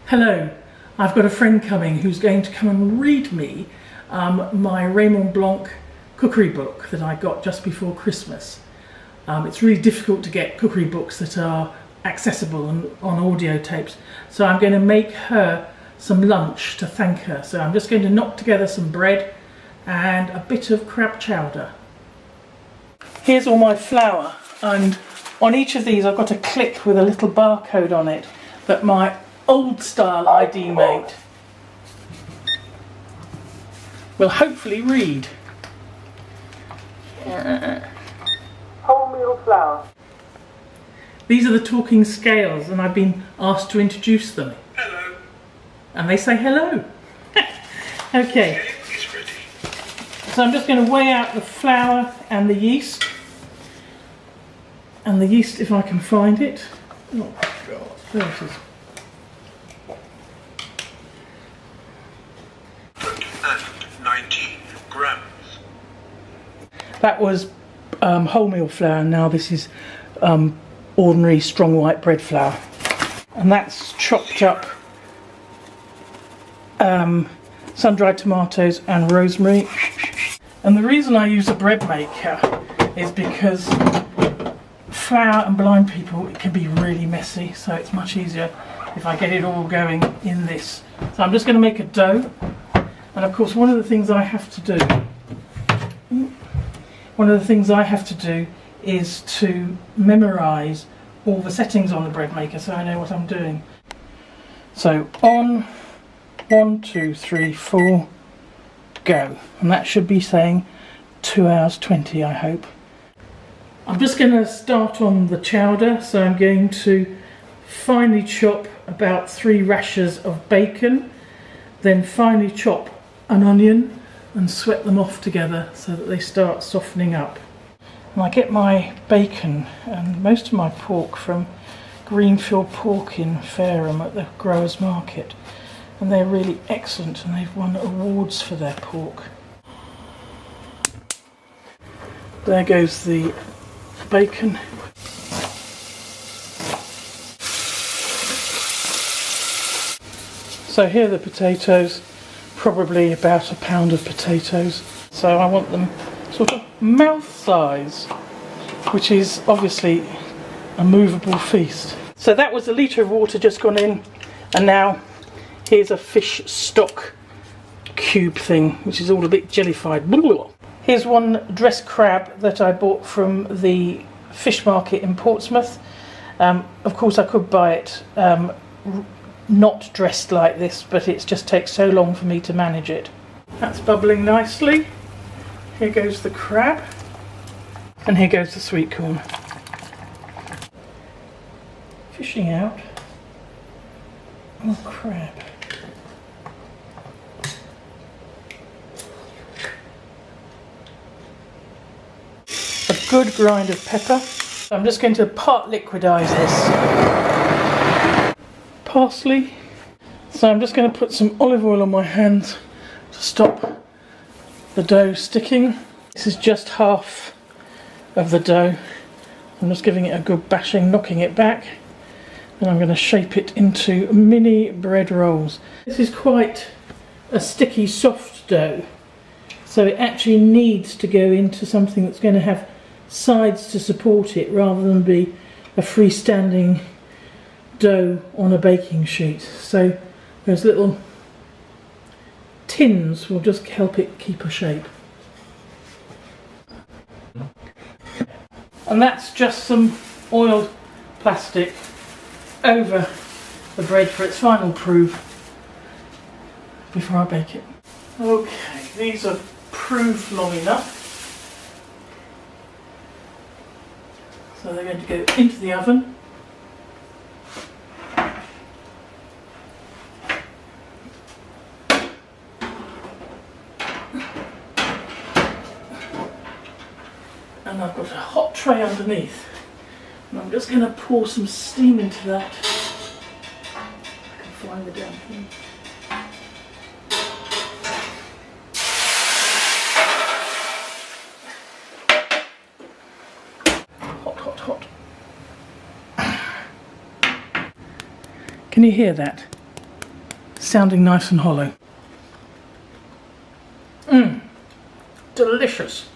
Hello, I've got a friend coming who's going to come and read me my Raymond Blanc cookery book that I got just before Christmas. It's really difficult to get cookery books that are accessible and on audio tapes, so I'm going to make her some lunch to thank her. So I'm just going to knock together some bread and a bit of crab chowder. Here's all my flour, and on each of these I've got a clip with a little barcode on it that my old style ID mate will hopefully read. Wholemeal flour. These are the talking scales, and I've been asked to introduce them. Hello. And they say hello. Okay. It's ready. So I'm just going to weigh out the flour and the yeast. And the yeast, if I can find it. Oh God, there it is. And 19 grams. That was wholemeal flour, and now this is ordinary strong white bread flour. And that's chopped up sun-dried tomatoes and rosemary. And the reason I use a bread maker is because flour and blind people, it can be really messy, so it's much easier if I get it all going in this. So I'm just going to make a dough, and of course one of the things I have to do is to memorise all the settings on the bread maker so I know what I'm doing. So on 1, 2, 3, 4, go. And that should be saying 2 hours 20, I hope. I'm just going to start on the chowder, so I'm going to finely chop about 3 rashers of bacon, then finely chop an onion and sweat them off together so that they start softening up. And I get my bacon and most of my pork from Greenfield Pork in Fareham at the Growers Market, and they're really excellent and they've won awards for their pork. There goes the bacon. So here are the potatoes, probably about a pound of potatoes. So I want them sort of mouth size, which is obviously a movable feast. So that was a litre of water just gone in, and now here's a fish stock cube thing, which is all a bit jellified. Here's one dressed crab that I bought from the fish market in Portsmouth. Of course I could buy it not dressed like this, but it just takes so long for me to manage it. That's bubbling nicely. Here goes the crab, and here goes the sweet corn. Fishing out more crab. A good grind of pepper. I'm just going to part liquidise this. Parsley. So I'm just going to put some olive oil on my hands to stop the dough sticking. This is just half of the dough. I'm just giving it a good bashing, knocking it back, and I'm going to shape it into mini bread rolls. This is quite a sticky, soft dough, so it actually needs to go into something that's going to have sides to support it rather than be a freestanding dough on a baking sheet. So those little tins will just help it keep a shape. And that's just some oiled plastic over the bread for its final proof before I bake it. Okay, these are proofed long enough, so they're going to go into the oven. And I've got a hot tray underneath, and I'm just going to pour some steam into that. I can find the damn thing. Hot, hot, hot. Can you hear that? sounding nice and hollow. Delicious.